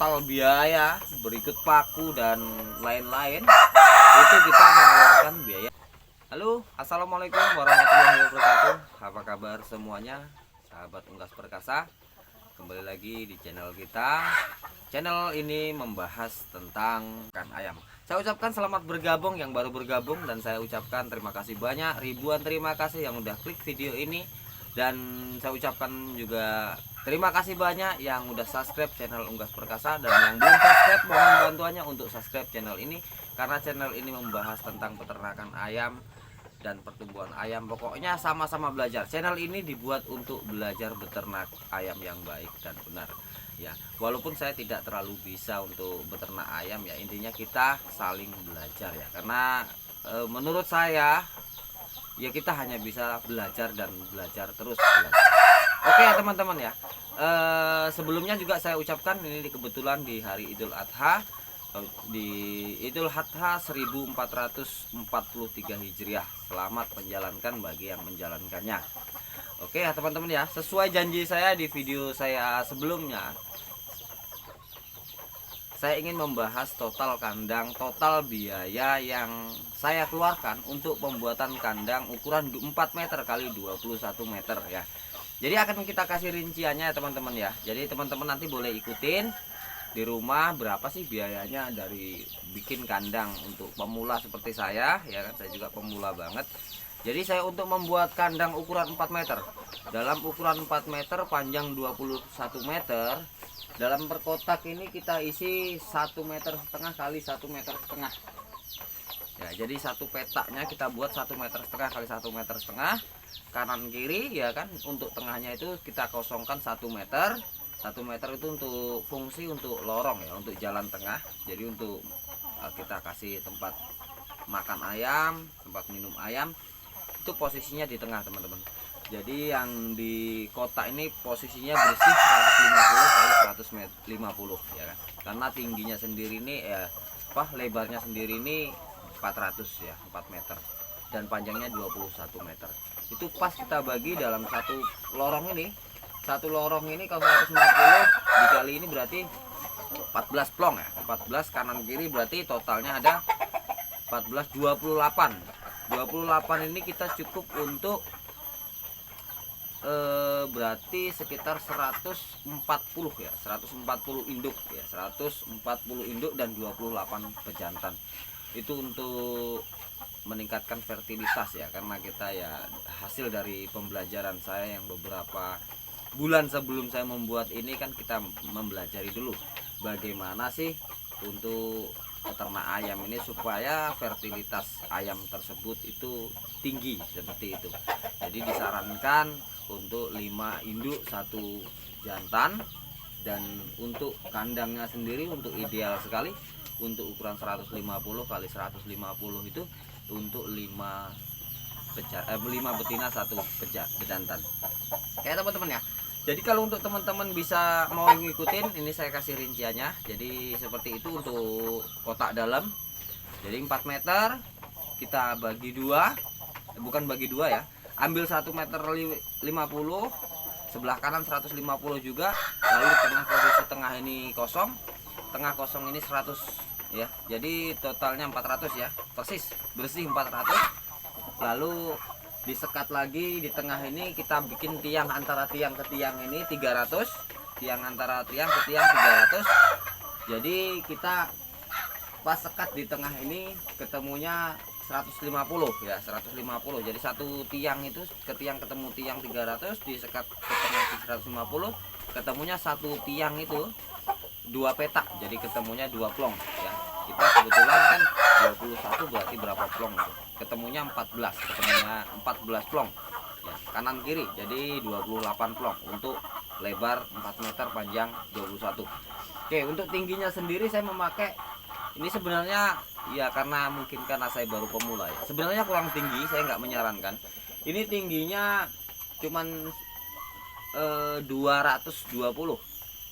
total biaya berikut paku dan lain-lain itu kita mengeluarkan biaya. Halo, assalamualaikum warahmatullahi wabarakatuh. Apa kabar semuanya, sahabat Unggas Perkasa? Kembali lagi di channel kita. Channel ini membahas tentang ikan ayam. Saya ucapkan selamat bergabung yang baru bergabung, dan saya ucapkan terima kasih banyak, ribuan terima kasih yang udah klik video ini. Dan saya ucapkan juga terima kasih banyak yang udah subscribe channel Unggas Perkasa, dan yang belum subscribe mohon bantuannya untuk subscribe channel ini, karena channel ini membahas tentang peternakan ayam dan pertumbuhan ayam. Pokoknya sama-sama belajar. Channel ini dibuat untuk belajar beternak ayam yang baik dan benar ya. Walaupun saya tidak terlalu bisa untuk beternak ayam ya, intinya kita saling belajar ya. Karena menurut saya ya kita hanya bisa belajar dan belajar terus belajar. Oke ya teman-teman ya. Sebelumnya juga saya ucapkan ini kebetulan di hari Idul Adha, di Idul Adha 1443 Hijriah. Selamat menjalankan bagi yang menjalankannya. Oke ya teman-teman ya, sesuai janji saya di video saya sebelumnya, saya ingin membahas total kandang, total biaya yang saya keluarkan untuk pembuatan kandang ukuran 4 meter kali 21 meter ya. Jadi akan kita kasih rinciannya ya teman-teman ya. Jadi teman-teman nanti boleh ikutin di rumah berapa sih biayanya dari bikin kandang untuk pemula seperti saya ya kan. Saya juga pemula banget. Jadi saya untuk membuat kandang ukuran 4 meter, dalam ukuran 4 meter panjang 21 meter, dalam per kotak ini kita isi 1,5 meter kali 1,5 meter ya. Jadi satu petaknya kita buat 1,5 meter kali 1,5 meter, kanan kiri ya kan. Untuk tengahnya itu kita kosongkan 1 meter. 1 meter itu untuk fungsi untuk lorong ya, untuk jalan tengah. Jadi untuk kita kasih tempat makan ayam, tempat minum ayam, itu posisinya di tengah teman-teman. Jadi yang di kotak ini posisinya bersih 150 kali 150 ya kan. Karena tingginya sendiri ini lebarnya sendiri ini 400 ya, 4 meter, dan panjangnya 21 meter. Itu pas kita bagi dalam satu lorong ini. Satu lorong ini kalau 150 dikali ini berarti 14 plong ya. 14 kanan kiri berarti totalnya ada 14, 28. 28 ini kita cukup untuk berarti sekitar 140 ya, 140 induk ya, 140 induk dan 28 pejantan. Itu untuk meningkatkan fertilitas ya, karena kita ya hasil dari pembelajaran saya yang beberapa bulan sebelum saya membuat ini kan, kita mempelajari dulu bagaimana sih untuk peternak ayam ini supaya fertilitas ayam tersebut itu tinggi seperti itu. Jadi disarankan untuk 5 induk 1 jantan, dan untuk kandangnya sendiri untuk ideal sekali untuk ukuran 150 kali 150 itu untuk 5 betina 1 pejantan. Oke teman-teman ya. Jadi kalau untuk teman-teman bisa mau ngikutin, ini saya kasih rinciannya. Jadi seperti itu untuk kotak dalam. Jadi 4 meter kita bagi 2, bukan bagi 2 ya. Ambil 1,50 meter, sebelah kanan 150 juga. Lalu di tengah, posisi tengah ini kosong. Tengah kosong ini 100 ya. Jadi totalnya 400 ya. Persis bersih 400. Lalu disekat lagi di tengah ini, kita bikin tiang antara tiang ke tiang ini 300, tiang antara tiang ke tiang 300. Jadi kita pas sekat di tengah ini ketemunya 150 ya, 150. Jadi satu tiang itu ke tiang ketemu tiang 300, disekat ke tengah 150, ketemunya satu tiang itu 2 petak, jadi ketemunya 2 plong ya. Kita kebetulan kan 21, berarti berapa plong itu? Ketemunya 14, ketemunya 14 plong ya, kanan kiri. Jadi 28 plong untuk lebar 4 meter, panjang 21. Oke, untuk tingginya sendiri saya memakai ini sebenarnya ya, karena mungkin karena saya baru pemula ya, sebenarnya kurang tinggi, saya nggak menyarankan. Ini tingginya cuman 220,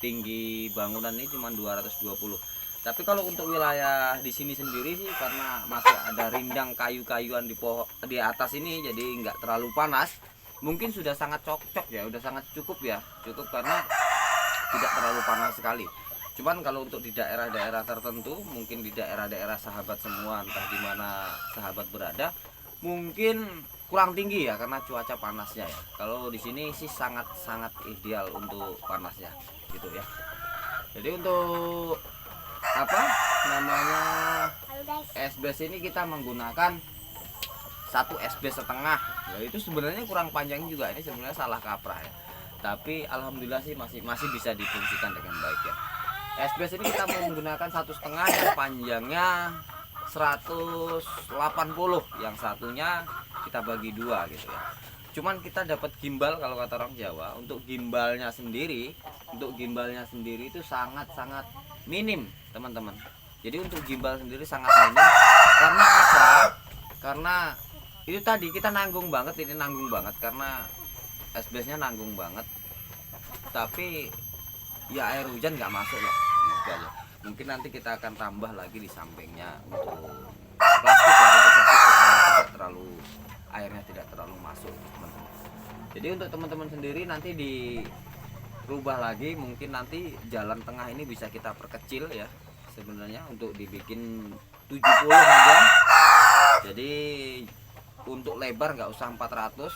tinggi bangunan ini cuma 220. Tapi kalau untuk wilayah di sini sendiri sih, karena masih ada rindang kayu-kayuan di pohon di atas ini, jadi nggak terlalu panas. Mungkin sudah sangat cocok ya, udah sangat cukup ya, cukup karena tidak terlalu panas sekali. Cuman kalau untuk di daerah-daerah tertentu, mungkin di daerah-daerah sahabat semua, entah di mana sahabat berada, mungkin kurang tinggi ya karena cuaca panasnya ya. Kalau di sini sih sangat-sangat ideal untuk panasnya gitu ya. Jadi untuk apa namanya SBS ini kita menggunakan satu SBS setengah. Ya, itu sebenarnya kurang panjang juga, ini sebenarnya salah kaprah ya. Tapi alhamdulillah sih masih bisa difungsikan dengan baik ya. SBS ini kita menggunakan 1,5 yang panjangnya 180, yang satunya kita bagi dua gitu ya. Cuman kita dapat gimbal, kalau kata orang Jawa, untuk gimbalnya sendiri itu sangat-sangat minim teman-teman. Jadi untuk gimbal sendiri sangat minim. Karena apa? Karena itu tadi kita nanggung banget karena SBS-nya nanggung banget. Tapi ya air hujan nggak masuk lah. Mungkin nanti kita akan tambah lagi di sampingnya untuk plastik ya, tidak terlalu airnya tidak terlalu masuk teman-teman. Jadi untuk teman-teman sendiri nanti dirubah lagi, mungkin nanti jalan tengah ini bisa kita perkecil ya sebenarnya untuk dibikin 70 aja. Jadi untuk lebar nggak usah 400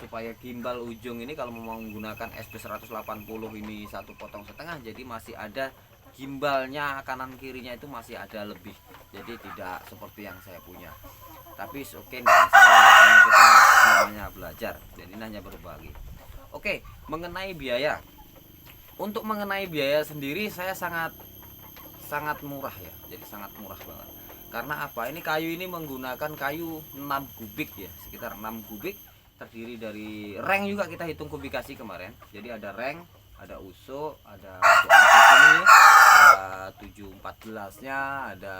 supaya gimbal ujung ini kalau mau menggunakan SBS 180 ini 1,5 potong, jadi masih ada gimbalnya kanan kirinya itu masih ada lebih, jadi tidak seperti yang saya punya. Tapi oke, enggak masalah karena kita namanya belajar, jadi hanya berbagi. Oke, mengenai biaya, untuk mengenai biaya sendiri saya sangat murah ya, jadi sangat murah banget. Karena apa? Ini kayu ini menggunakan kayu 6 kubik ya, sekitar 6 kubik, terdiri dari reng juga kita hitung kubikasi kemarin. Jadi ada reng, ada usuk, ada untuk atas ini, ada 714-nya, ada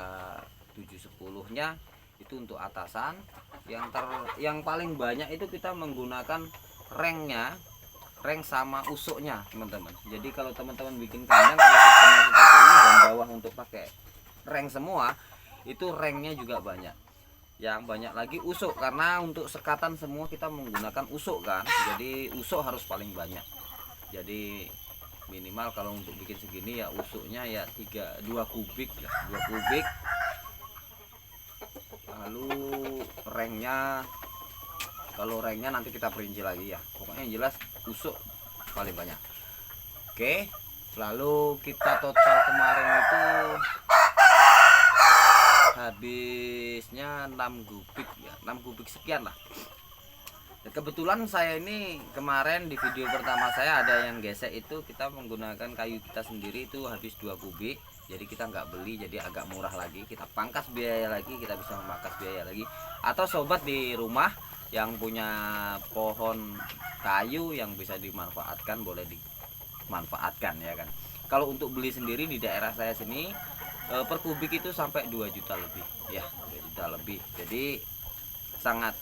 710-nya, itu untuk atasan. Yang paling banyak itu kita menggunakan reng sama usuknya teman-teman. Jadi kalau teman-teman bikin kandang kalau sistemnya seperti ini dan bawah untuk pakai reng semua, itu rengnya juga banyak. Yang banyak lagi usuk, karena untuk sekatan semua kita menggunakan usuk kan, jadi usuk harus paling banyak. Jadi minimal kalau untuk bikin segini ya usuknya ya 2 kubik ya, 2 kubik. Lalu rengnya, kalau rengnya nanti kita perinci lagi ya, pokoknya yang jelas usuk paling banyak. Oke, lalu kita total kemarin itu habisnya 6 kubik ya, 6 kubik sekian lah. Dan kebetulan saya ini kemarin di video pertama saya ada yang gesek, itu kita menggunakan kayu kita sendiri, itu habis 2 kubik. Jadi kita nggak beli, jadi agak murah lagi, kita pangkas biaya lagi, kita bisa memangkas biaya lagi. Atau sobat di rumah yang punya pohon kayu yang bisa dimanfaatkan, boleh dimanfaatkan ya kan. Kalau untuk beli sendiri di daerah saya sini per kubik itu sampai 2 juta lebih ya, 2 juta lebih. Jadi sangat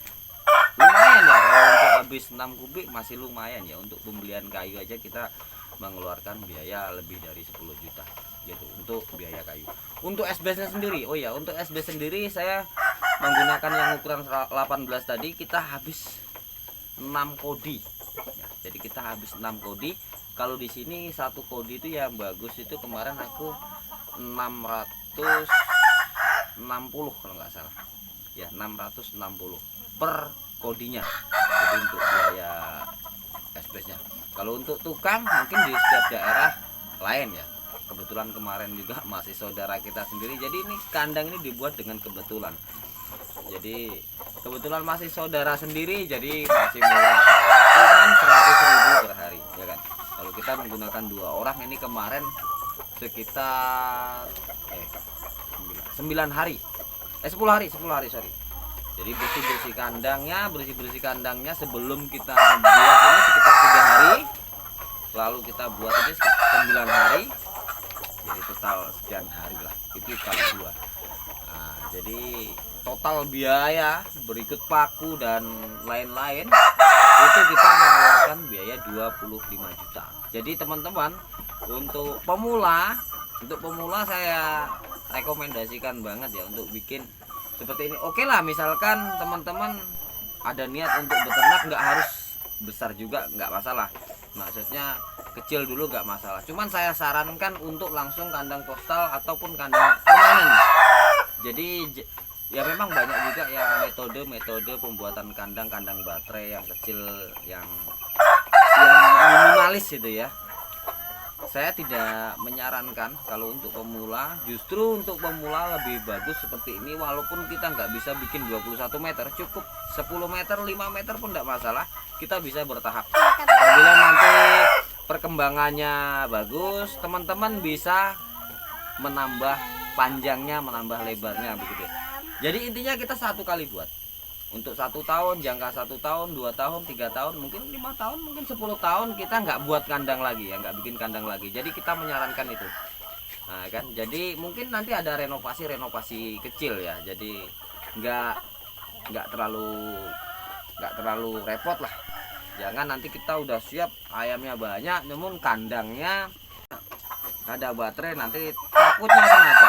lumayan ya, kalau untuk habis 6 kubik masih lumayan ya. Untuk pembelian kayu aja kita mengeluarkan biaya lebih dari 10 juta gitu untuk biaya kayu. Untuk SBS-nya sendiri, oh ya, untuk SBS sendiri saya menggunakan yang ukuran 18 tadi, kita habis 6 kodi ya, jadi kita habis 6 kodi. Kalau di sini satu kodi itu yang bagus itu kemarin aku 660 kalau nggak salah ya, 660 per kodinya. Jadi untuk biaya SBS-nya. Kalau untuk tukang mungkin di setiap daerah lain ya. Kebetulan kemarin juga masih saudara kita sendiri, jadi ini kandang ini dibuat dengan kebetulan. Jadi kebetulan masih saudara sendiri, jadi masih murah, cuman 100.000 per hari ya kan. Kalau kita menggunakan 2 orang ini kemarin sekitar 9 hari 10 hari sorry. Jadi bersih kandangnya sebelum kita buat ini sekitar 3 hari, lalu kita buat ini sekitar 9 hari, jadi total sekian hari lah, itu kali 2. Nah, jadi total biaya berikut paku dan lain-lain itu kita mengeluarkan biaya 25 juta. Jadi teman-teman, untuk pemula saya rekomendasikan banget ya untuk bikin seperti ini. Oke lah, misalkan teman-teman ada niat untuk beternak, nggak harus besar juga, nggak masalah. Maksudnya kecil dulu nggak masalah. Cuman saya sarankan untuk langsung kandang postal ataupun kandang permanen. Jadi ya memang banyak juga yang metode pembuatan kandang baterai yang kecil, yang minimalis itu ya. Saya tidak menyarankan kalau untuk pemula. Justru untuk pemula lebih bagus seperti ini, walaupun kita nggak bisa bikin 21 meter, cukup 10 meter 5 meter pun tidak masalah, kita bisa bertahap. Apabila nanti perkembangannya bagus, teman-teman bisa menambah panjangnya, menambah lebarnya begitu. Jadi intinya kita satu kali buat untuk 1 tahun, jangka 1 tahun, 2 tahun, 3 tahun, mungkin 5 tahun, mungkin 10 tahun kita nggak buat kandang lagi ya, nggak bikin kandang lagi. Jadi kita menyarankan itu. Nah kan, jadi mungkin nanti ada renovasi kecil ya. Jadi nggak terlalu repot lah. Jangan nanti kita udah siap ayamnya banyak, namun kandangnya ada baterai, nanti takutnya kenapa?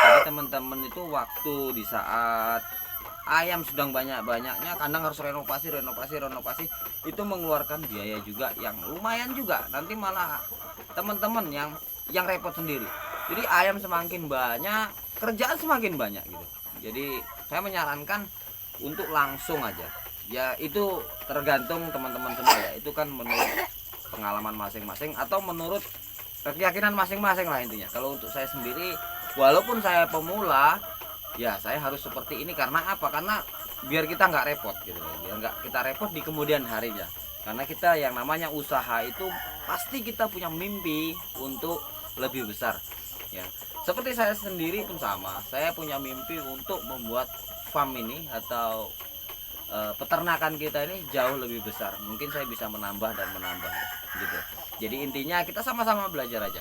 Jadi teman-teman itu waktu di saat ayam sedang banyak-banyaknya, kandang harus renovasi, itu mengeluarkan biaya juga yang lumayan juga. Nanti malah teman-teman yang repot sendiri. Jadi ayam semakin banyak, kerjaan semakin banyak gitu. Jadi saya menyarankan untuk langsung aja. Ya itu tergantung teman-teman semua ya. Itu kan menurut pengalaman masing-masing atau menurut keyakinan masing-masing lah intinya. Kalau untuk saya sendiri, walaupun saya pemula, ya saya harus seperti ini. Karena apa? Karena biar kita nggak repot gitu, biar nggak kita repot di kemudian hari ya. Karena kita yang namanya usaha itu pasti kita punya mimpi untuk lebih besar ya. Seperti saya sendiri pun sama, saya punya mimpi untuk membuat farm ini atau peternakan kita ini jauh lebih besar. Mungkin saya bisa menambah dan menambah gitu. Jadi intinya kita sama-sama belajar aja.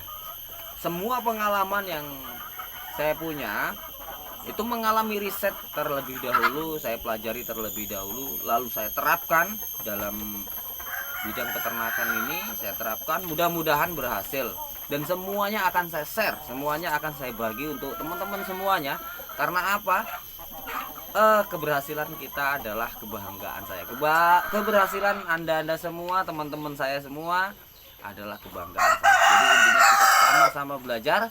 Semua pengalaman yang saya punya itu mengalami riset terlebih dahulu, saya pelajari terlebih dahulu, lalu saya terapkan dalam bidang peternakan ini. Saya terapkan, mudah-mudahan berhasil, dan semuanya akan saya share, semuanya akan saya bagi untuk teman-teman semuanya. Karena apa? Keberhasilan kita adalah kebanggaan saya. Keberhasilan anda semua, teman-teman saya semua adalah kebanggaan saya. Jadi intinya kita sama-sama belajar.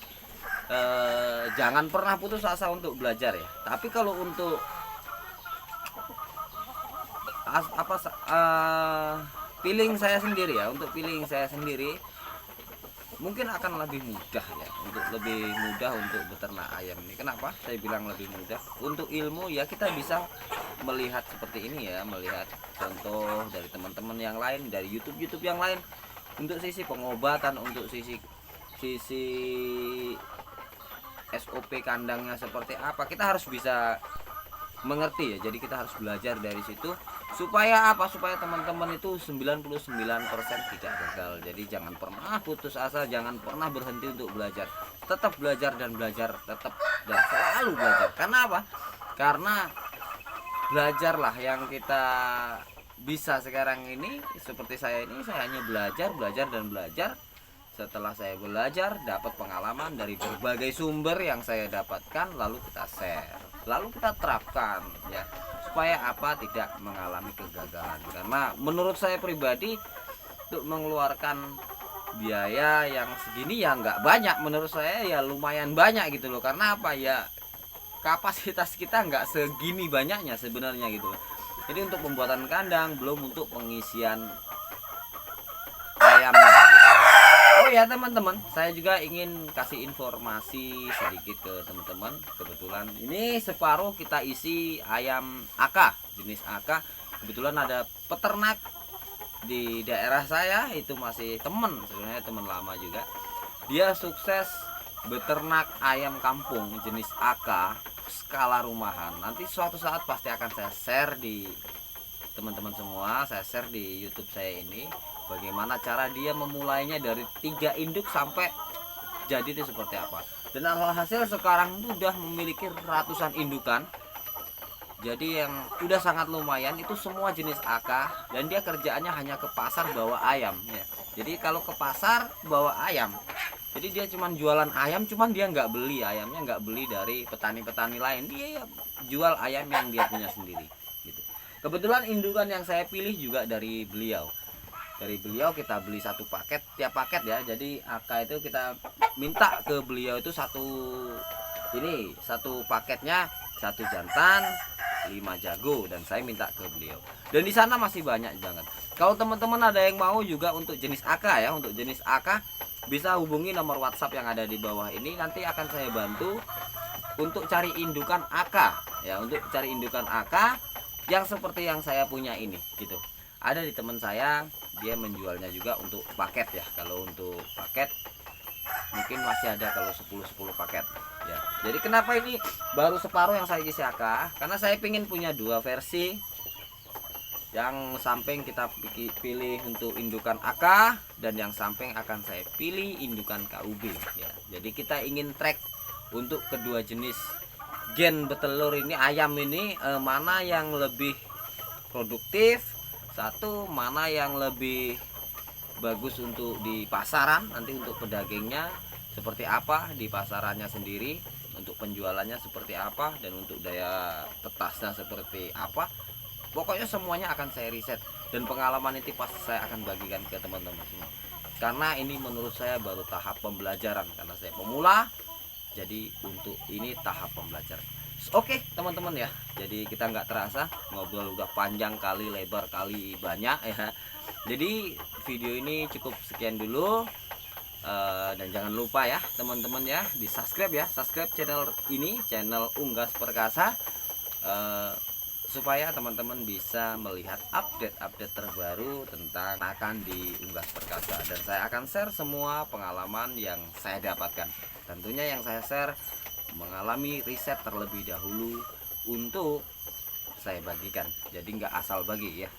Jangan pernah putus asa untuk belajar ya. Tapi kalau untuk feeling saya sendiri ya, untuk feeling saya sendiri mungkin akan lebih mudah ya, lebih mudah untuk beternak ayam ini. Kenapa saya bilang lebih mudah? Untuk ilmu ya kita bisa melihat seperti ini ya, melihat contoh dari teman-teman yang lain, dari YouTube yang lain. Untuk sisi pengobatan, untuk sisi SOP kandangnya seperti apa, kita harus bisa mengerti ya. Jadi kita harus belajar dari situ supaya apa? Supaya teman-teman itu 99% tidak gagal. Jadi jangan pernah putus asa, jangan pernah berhenti untuk belajar. Tetap belajar dan belajar, tetap dan selalu belajar. Karena apa? Karena belajarlah yang kita bisa sekarang ini. Seperti saya ini, saya hanya belajar dan belajar. Setelah saya belajar, dapat pengalaman dari berbagai sumber yang saya dapatkan, lalu kita share, lalu kita terapkan ya, supaya apa? Tidak mengalami kegagalan. Karena menurut saya pribadi, untuk mengeluarkan biaya yang segini ya nggak banyak, menurut saya ya lumayan banyak gitu loh. Karena apa ya, kapasitas kita nggak segini banyaknya sebenarnya gitu. Jadi untuk pembuatan kandang, belum untuk pengisian ayamnya gitu. Oh ya teman-teman, saya juga ingin kasih informasi sedikit ke teman-teman. Kebetulan ini separuh kita isi ayam AK, jenis AK. Kebetulan ada peternak di daerah saya, itu masih sebenarnya teman lama juga. Dia sukses beternak ayam kampung jenis AK skala rumahan. Nanti suatu saat pasti akan saya share di teman-teman semua, saya share di YouTube saya ini bagaimana cara dia memulainya dari 3 induk sampai jadi itu seperti apa. Dan alhasil sekarang itu udah memiliki ratusan indukan. Jadi yang udah sangat lumayan, itu semua jenis AK, dan dia kerjaannya hanya ke pasar bawa ayam ya. Jadi kalau ke pasar bawa ayam, jadi dia cuman jualan ayam, cuman dia nggak beli ayamnya, nggak beli dari petani-petani lain, dia jual ayam yang dia punya sendiri gitu. Kebetulan indukan yang saya pilih juga dari beliau. dari beliau kita beli satu paket, tiap paket ya. Jadi AK itu kita minta ke beliau itu satu paketnya 1 jantan 5 jago, dan saya minta ke beliau. Dan di sana masih banyak banget. Kalau teman-teman ada yang mau juga untuk jenis AK ya, untuk jenis AK bisa hubungi nomor WhatsApp yang ada di bawah ini, nanti akan saya bantu untuk cari indukan AK ya, untuk cari indukan AK yang seperti yang saya punya ini gitu. Ada di teman saya, dia menjualnya juga untuk paket ya. Kalau untuk paket mungkin masih ada kalau 10 paket ya. Jadi kenapa ini baru separuh yang saya isi AK? Karena saya ingin punya 2 versi. Yang samping kita pilih untuk indukan AK, dan yang samping akan saya pilih indukan KUB ya. Jadi kita ingin track untuk kedua jenis gen betelur ini, ayam ini, mana yang lebih produktif, satu mana yang lebih bagus untuk di pasaran, nanti untuk pedagingnya seperti apa, di pasarannya sendiri untuk penjualannya seperti apa, dan untuk daya tetasnya seperti apa. Pokoknya semuanya akan saya riset, dan pengalaman itu pasti saya akan bagikan ke teman-teman semua. Karena ini menurut saya baru tahap pembelajaran, karena saya pemula. Jadi untuk ini tahap pembelajaran. Oke teman-teman ya, jadi kita nggak terasa ngobrol udah panjang kali, lebar kali, banyak ya. Jadi video ini cukup sekian dulu. Dan jangan lupa ya teman-teman ya, di subscribe ya, subscribe channel ini, channel Unggas Perkasa, supaya teman-teman bisa melihat update-update terbaru tentang akan di Unggas Perkasa. Dan saya akan share semua pengalaman yang saya dapatkan. Tentunya yang saya share mengalami riset terlebih dahulu untuk saya bagikan, jadi nggak asal bagi ya.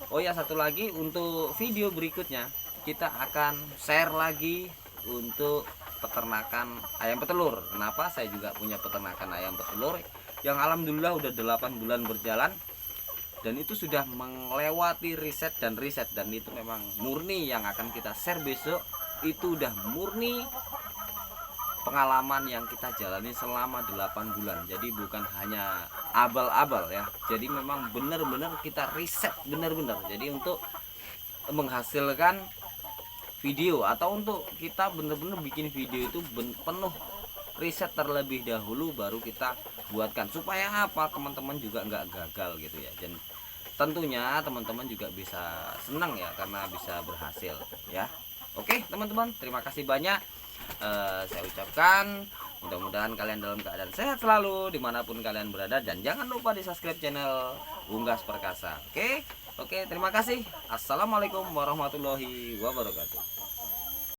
Oh ya, satu lagi, untuk video berikutnya kita akan share lagi untuk peternakan ayam petelur. Kenapa? Saya juga punya peternakan ayam petelur yang alhamdulillah udah 8 bulan berjalan, dan itu sudah melewati riset, dan itu memang murni yang akan kita share besok. Itu udah murni pengalaman yang kita jalani selama 8 bulan. Jadi bukan hanya abal-abal ya. Jadi memang benar-benar kita riset benar-benar. Jadi untuk menghasilkan video atau untuk kita benar-benar bikin video itu penuh riset terlebih dahulu baru kita buatkan, supaya apa, teman-teman juga nggak gagal gitu ya. Dan tentunya teman-teman juga bisa senang ya, karena bisa berhasil ya. Oke teman-teman, terima kasih banyak. Saya ucapkan mudah-mudahan kalian dalam keadaan sehat selalu dimanapun kalian berada, dan jangan lupa di subscribe channel Unggas Perkasa. Oke, terima kasih. Assalamualaikum warahmatullahi wabarakatuh.